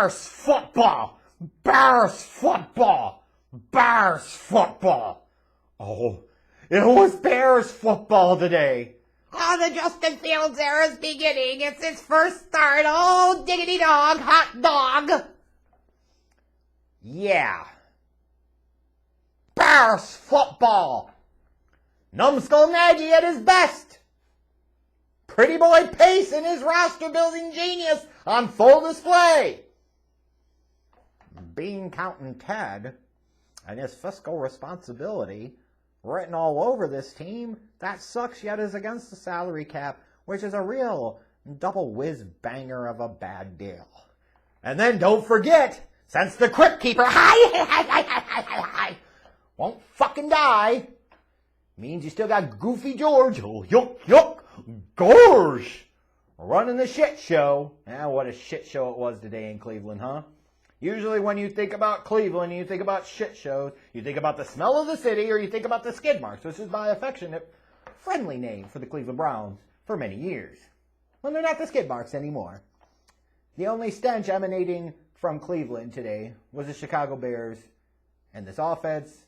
Bears football! Bears football! Bears football! Oh, it was Bears football today. Oh, the Justin Fields era is beginning. It's his first start. Oh, diggity dog, hot dog. Yeah. Bears football. Numbskull Nagy at his best. Pretty boy Pace and his roster-building genius on full display. Bean Counting Ted and his fiscal responsibility written all over this team that sucks yet is against the salary cap, which is a real double whiz banger of a bad deal. And then don't forget, since the Crypt Keeper won't fucking die, means you still got Goofy George, oh, yuck, gosh, running the shit show. What a shit show it was today in Cleveland, huh? Usually when you think about Cleveland and you think about shit shows, you think about the smell of the city or you think about the skid marks, which is my affectionate, friendly name for the Cleveland Browns for many years. Well, they're not the skid marks anymore. The only stench emanating from Cleveland today was the Chicago Bears and this offense,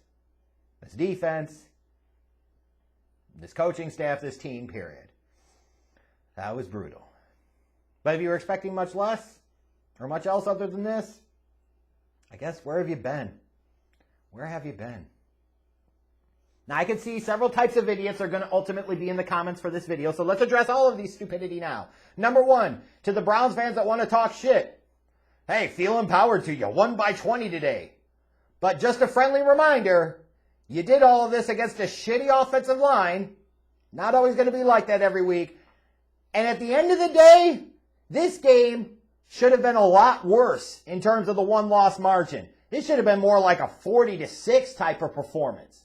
this defense, this coaching staff, this team, period. That was brutal. But if you were expecting much less or much else other than this, I guess, where have you been? Where have you been? Now, I can see several types of idiots are going to ultimately be in the comments for this video, so let's address all of these stupidity now. Number one, to the Browns fans that want to talk shit. Hey, feel empowered to you. Won by 20 today. But just a friendly reminder, you did all of this against a shitty offensive line. Not always going to be like that every week. And at the end of the day, this game should have been a lot worse in terms of the one-loss margin. This should have been more like a 40-6 type of performance.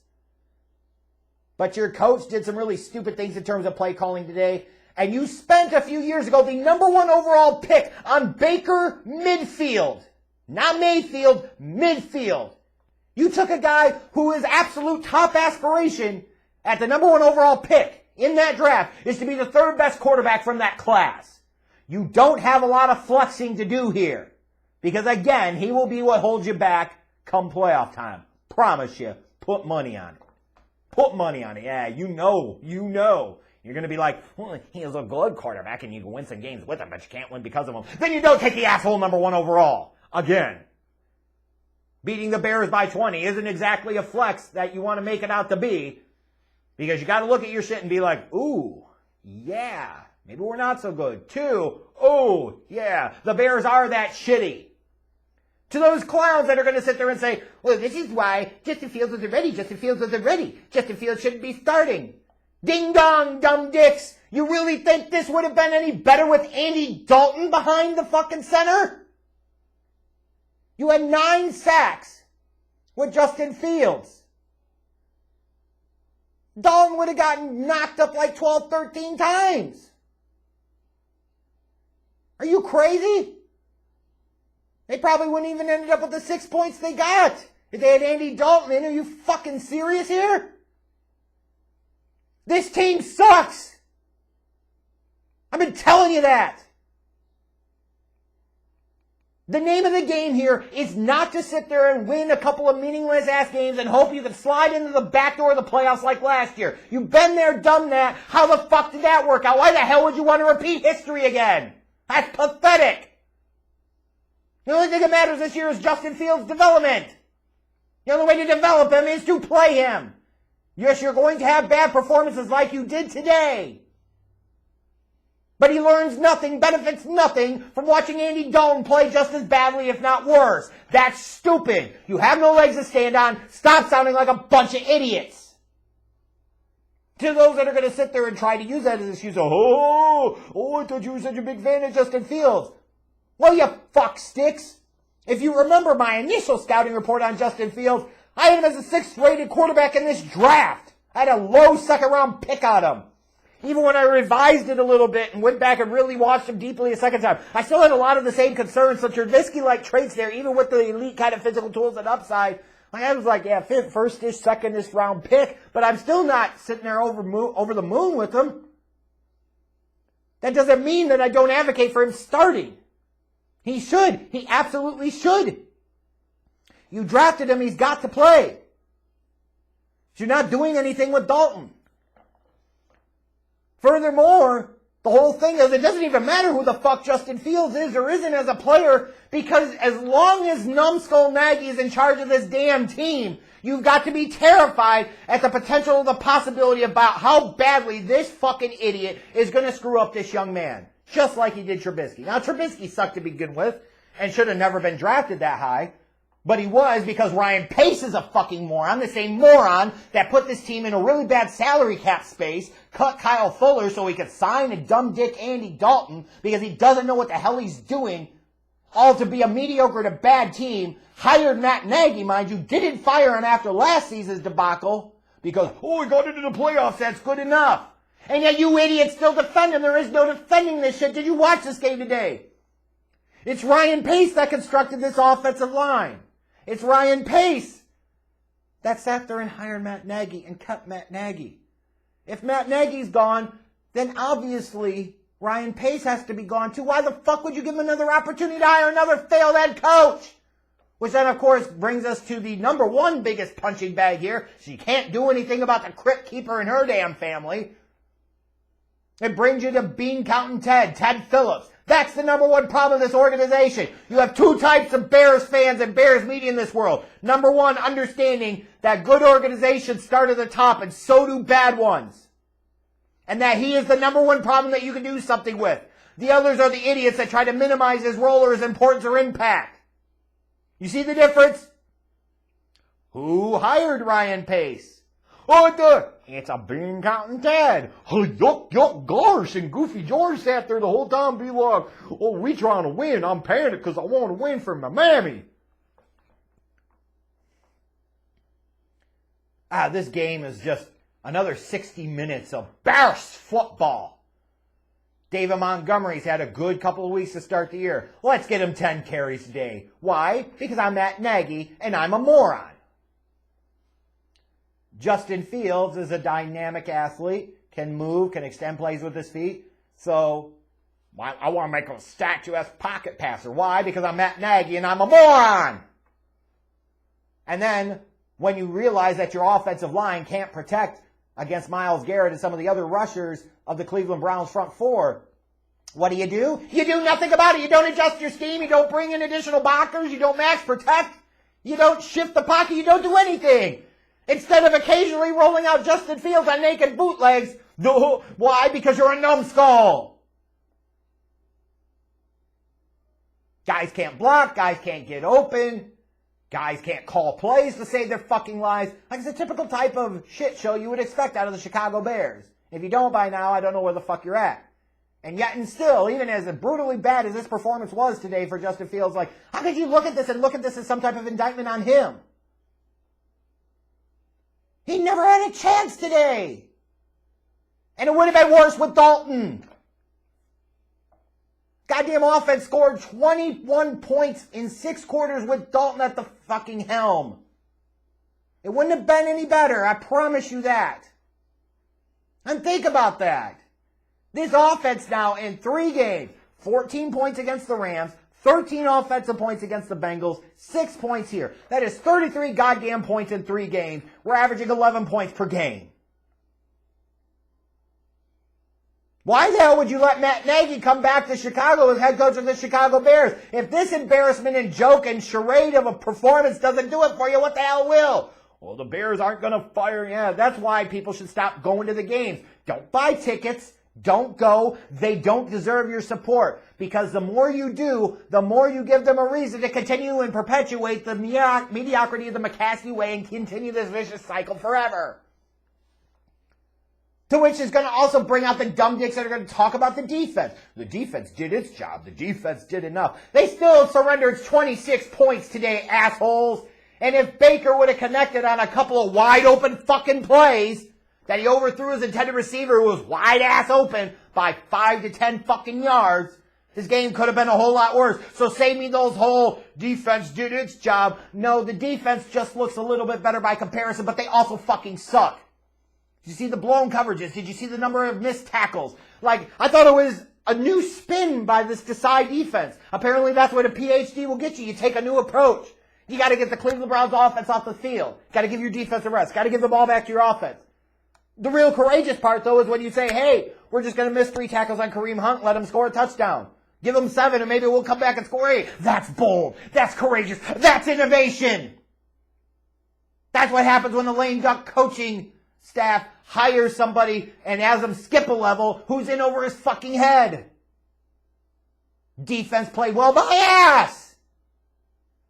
But your coach did some really stupid things in terms of play calling today. And you spent a few years ago the number 1 overall pick on Baker Midfield. Not Mayfield, Midfield. You took a guy who is absolute top aspiration at the number 1 overall pick in that draft is to be the 3rd best quarterback from that class. You don't have a lot of flexing to do here. Because again, he will be what holds you back come playoff time. Promise you. Put money on it. Put money on it. Yeah, you know. You're going to be like, well, he is a good quarterback and you can win some games with him, but you can't win because of him. Then you don't take the asshole number 1 overall. Again. Beating the Bears by 20 isn't exactly a flex that you want to make it out to be. Because you got to look at your shit and be like, ooh, yeah. Maybe we're not so good. 2, oh, yeah, the Bears are that shitty. To those clowns that are going to sit there and say, well, this is why Justin Fields wasn't ready. Justin Fields wasn't ready. Justin Fields shouldn't be starting. Ding dong, dumb dicks. You really think this would have been any better with Andy Dalton behind the fucking center? You had 9 sacks with Justin Fields. Dalton would have gotten knocked up like 12, 13 times. Are you crazy? They probably wouldn't even ended up with the 6 points they got if they had Andy Dalton in. Are you fucking serious here? This team sucks. I've been telling you that. The name of the game here is not to sit there and win a couple of meaningless ass games and hope you can slide into the back door of the playoffs like last year. You've been there, done that. How the fuck did that work out? Why the hell would you want to repeat history again? That's pathetic. The only thing that matters this year is Justin Fields' development. The only way to develop him is to play him. Yes, you're going to have bad performances like you did today. But he learns nothing, benefits nothing from watching Andy Dalton play just as badly, if not worse. That's stupid. You have no legs to stand on. Stop sounding like a bunch of idiots. To those that are going to sit there and try to use that as an excuse, I thought you were such a big fan of Justin Fields. Well, you fuck sticks. If you remember my initial scouting report on Justin Fields, I had him as a 6th rated quarterback in this draft. I had a low 2nd round pick on him. Even when I revised it a little bit and went back and really watched him deeply a second time, I still had a lot of the same concerns, some Trubisky-like traits there, even with the elite kind of physical tools and upside. I was like, yeah, 1st-ish, 2nd-ish round pick, but I'm still not sitting there over the moon with him. That doesn't mean that I don't advocate for him starting. He should. He absolutely should. You drafted him. He's got to play. You're not doing anything with Dalton. Furthermore, the whole thing is it doesn't even matter who the fuck Justin Fields is or isn't as a player, because as long as Numbskull Nagy is in charge of this damn team, you've got to be terrified at the potential of the possibility about how badly this fucking idiot is going to screw up this young man. Just like he did Trubisky. Now, Trubisky sucked to begin with and should have never been drafted that high. But he was because Ryan Pace is a fucking moron, the same moron that put this team in a really bad salary cap space, cut Kyle Fuller so he could sign a dumb dick Andy Dalton because he doesn't know what the hell he's doing, all to be a mediocre to bad team, hired Matt Nagy, mind you, didn't fire him after last season's debacle because, we got into the playoffs, that's good enough. And yet you idiots still defend him. There is no defending this shit. Did you watch this game today? It's Ryan Pace that constructed this offensive line. It's Ryan Pace that sat there and hired Matt Nagy and cut Matt Nagy. If Matt Nagy's gone, then obviously Ryan Pace has to be gone too. Why the fuck would you give him another opportunity to hire another failed head coach? Which then, of course, brings us to the number one biggest punching bag here. She can't do anything about the crypt keeper and her damn family. It brings you to Bean Counting Ted Phillips. That's the number one problem of this organization. You have two types of Bears fans and Bears media in this world. Number one, understanding that good organizations start at the top and so do bad ones. And that he is the number one problem that you can do something with. The others are the idiots that try to minimize his role or his importance or impact. You see the difference? Who hired Ryan Pace? It's a Bean Counting Ted. Yuck, gosh, and Goofy George sat there the whole time be like, we trying to win. I'm paying it because I want to win for my mammy. This game is just another 60 minutes of Bears football. David Montgomery's had a good couple of weeks to start the year. Let's get him 10 carries today. Why? Because I'm Matt Nagy and I'm a moron. Justin Fields is a dynamic athlete, can move, can extend plays with his feet. So, I want to make him a statuesque pocket passer. Why? Because I'm Matt Nagy and I'm a moron. And then, when you realize that your offensive line can't protect against Myles Garrett and some of the other rushers of the Cleveland Browns front four, what do? You do nothing about it. You don't adjust your scheme. You don't bring in additional blockers. You don't max protect. You don't shift the pocket. You don't do anything. Instead of occasionally rolling out Justin Fields on naked bootlegs. Why? Because you're a numbskull. Guys can't block. Guys can't get open. Guys can't call plays to save their fucking lives. Like, it's a typical type of shit show you would expect out of the Chicago Bears. If you don't by now, I don't know where the fuck you're at. And yet and still, even as brutally bad as this performance was today for Justin Fields, like, how could you look at this as some type of indictment on him? He never had a chance today. And it would have been worse with Dalton. Goddamn offense scored 21 points in 6 quarters with Dalton at the fucking helm. It wouldn't have been any better, I promise you that. And think about that. This offense now in 3 games, 14 points against the Rams, 13 offensive points against the Bengals, 6 points here. That is 33 goddamn points in 3 games. We're averaging 11 points per game. Why the hell would you let Matt Nagy come back to Chicago as head coach of the Chicago Bears? If this embarrassment and joke and charade of a performance doesn't do it for you, what the hell will? Well, the Bears aren't going to fire you. Yeah, that's why people should stop going to the games. Don't buy tickets. Don't go. They don't deserve your support. Because the more you do, the more you give them a reason to continue and perpetuate the mediocrity of the McCaskey way and continue this vicious cycle forever. To which is going to also bring out the dumb dicks that are going to talk about the defense. The defense did its job. The defense did enough. They still surrendered 26 points today, assholes. And if Baker would have connected on a couple of wide open fucking plays that he overthrew his intended receiver who was wide ass open by 5 to 10 fucking yards, this game could have been a whole lot worse. So save me those whole defense did its job. No, the defense just looks a little bit better by comparison, but they also fucking suck. Did you see the blown coverages? Did you see the number of missed tackles? Like, I thought it was a new spin by this Desai defense. Apparently that's what a PhD will get you. You take a new approach. You got to get the Cleveland Browns offense off the field. Got to give your defense a rest. Got to give the ball back to your offense. The real courageous part, though, is when you say, hey, we're just going to miss 3 tackles on Kareem Hunt, let him score a touchdown. Give him 7, and maybe we'll come back and score 8. That's bold. That's courageous. That's innovation. That's what happens when the lame duck coaching staff hires somebody and has them skip a level who's in over his fucking head. Defense played well by ass.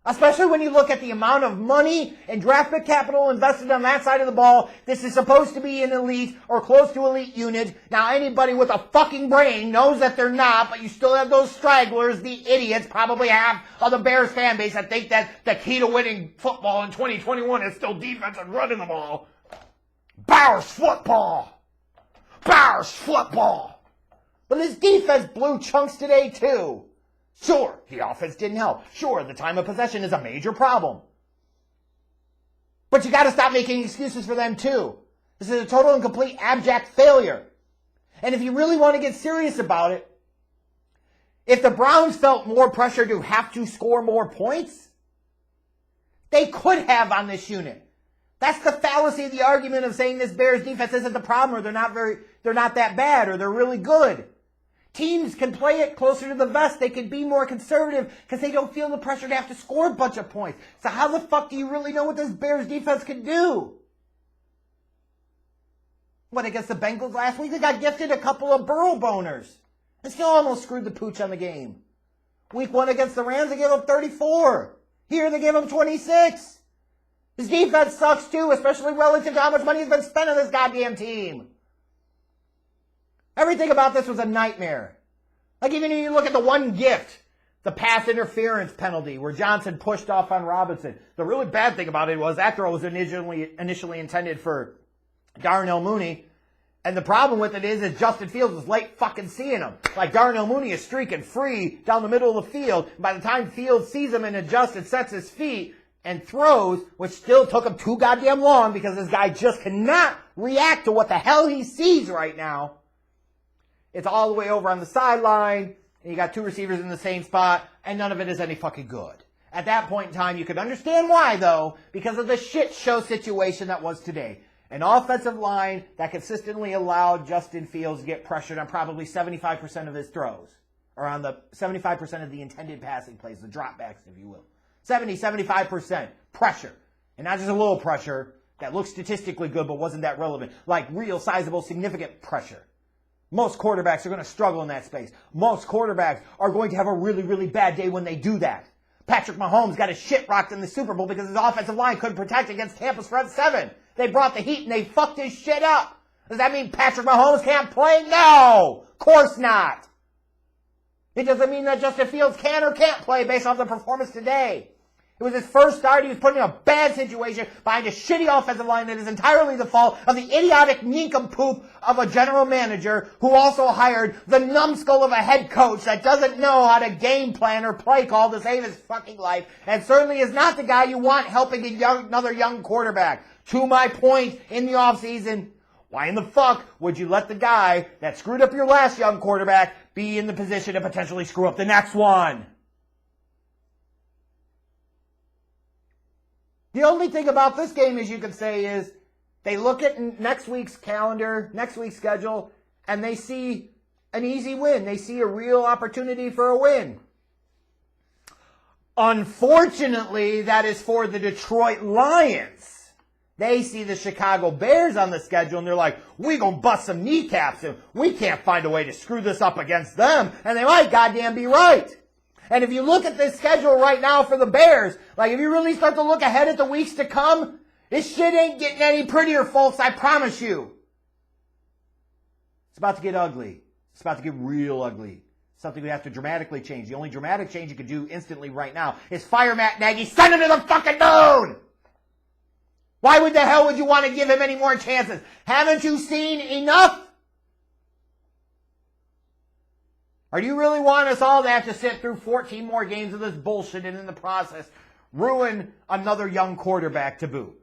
Especially when you look at the amount of money and draft pick capital invested on that side of the ball. This is supposed to be an elite or close to elite unit. Now anybody with a fucking brain knows that they're not, but you still have those stragglers, the idiots, probably half of the Bears fan base that think that the key to winning football in 2021 is still defense and running the ball. Bears football! Bears football! But this defense blew chunks today too. Sure, the offense didn't help. Sure, the time of possession is a major problem. But you gotta stop making excuses for them too. This is a total and complete abject failure. And if you really want to get serious about it, if the Browns felt more pressure to have to score more points, they could have on this unit. That's the fallacy of the argument of saying this Bears defense isn't the problem, or they're not that bad, or they're really good. Teams can play it closer to the vest. They can be more conservative because they don't feel the pressure to have to score a bunch of points. So how the fuck do you really know what this Bears defense can do? What, against the Bengals last week? They got gifted a couple of Burrow boners and still almost screwed the pooch on the game. Week 1 against the Rams, they gave them 34. Here they gave them 26. His defense sucks too, especially relative to how much money has been spent on this goddamn team. Everything about this was a nightmare. Like even if you look at the one gift, the pass interference penalty where Johnson pushed off on Robinson. The really bad thing about it was that throw was initially intended for Darnell Mooney. And the problem with it is Justin Fields was late fucking seeing him. Like Darnell Mooney is streaking free down the middle of the field. By the time Fields sees him and adjusts and sets his feet and throws, which still took him too goddamn long because this guy just cannot react to what the hell he sees right now. It's all the way over on the sideline, and you got 2 receivers in the same spot, and none of it is any fucking good. At that point in time, you could understand why, though, because of the shit show situation that was today. An offensive line that consistently allowed Justin Fields to get pressured on probably 75% of his throws, or on the 75% of the intended passing plays, the dropbacks, if you will. 75% pressure. And not just a little pressure that looked statistically good but wasn't that relevant. Like real, sizable, significant pressure. Most quarterbacks are going to struggle in that space. Most quarterbacks are going to have a really, really bad day when they do that. Patrick Mahomes got his shit rocked in the Super Bowl because his offensive line couldn't protect against Tampa's front 7. They brought the heat and they fucked his shit up. Does that mean Patrick Mahomes can't play? No! Of course not. It doesn't mean that Justin Fields can or can't play based off the performance today. It was his first start. He was put in a bad situation behind a shitty offensive line that is entirely the fault of the idiotic nincompoop of a general manager who also hired the numbskull of a head coach that doesn't know how to game plan or play call to save his fucking life, and certainly is not the guy you want helping another young quarterback. To my point in the offseason, why in the fuck would you let the guy that screwed up your last young quarterback be in the position to potentially screw up the next one? The only thing about this game, as you could say, is they look at next week's calendar, next week's schedule, and they see an easy win. They see a real opportunity for a win. Unfortunately, that is for the Detroit Lions. They see the Chicago Bears on the schedule, and they're like, we gonna bust some kneecaps, and we can't find a way to screw this up against them. And they might goddamn be right. And if you look at this schedule right now for the Bears, like if you really start to look ahead at the weeks to come, this shit ain't getting any prettier, folks, I promise you. It's about to get ugly. It's about to get real ugly. Something we have to dramatically change. The only dramatic change you can do instantly right now is fire Matt Nagy, send him to the fucking moon! Why would the hell would you want to give him any more chances? Haven't you seen enough? Or do you really want us all to have to sit through 14 more games of this bullshit and in the process ruin another young quarterback to boot?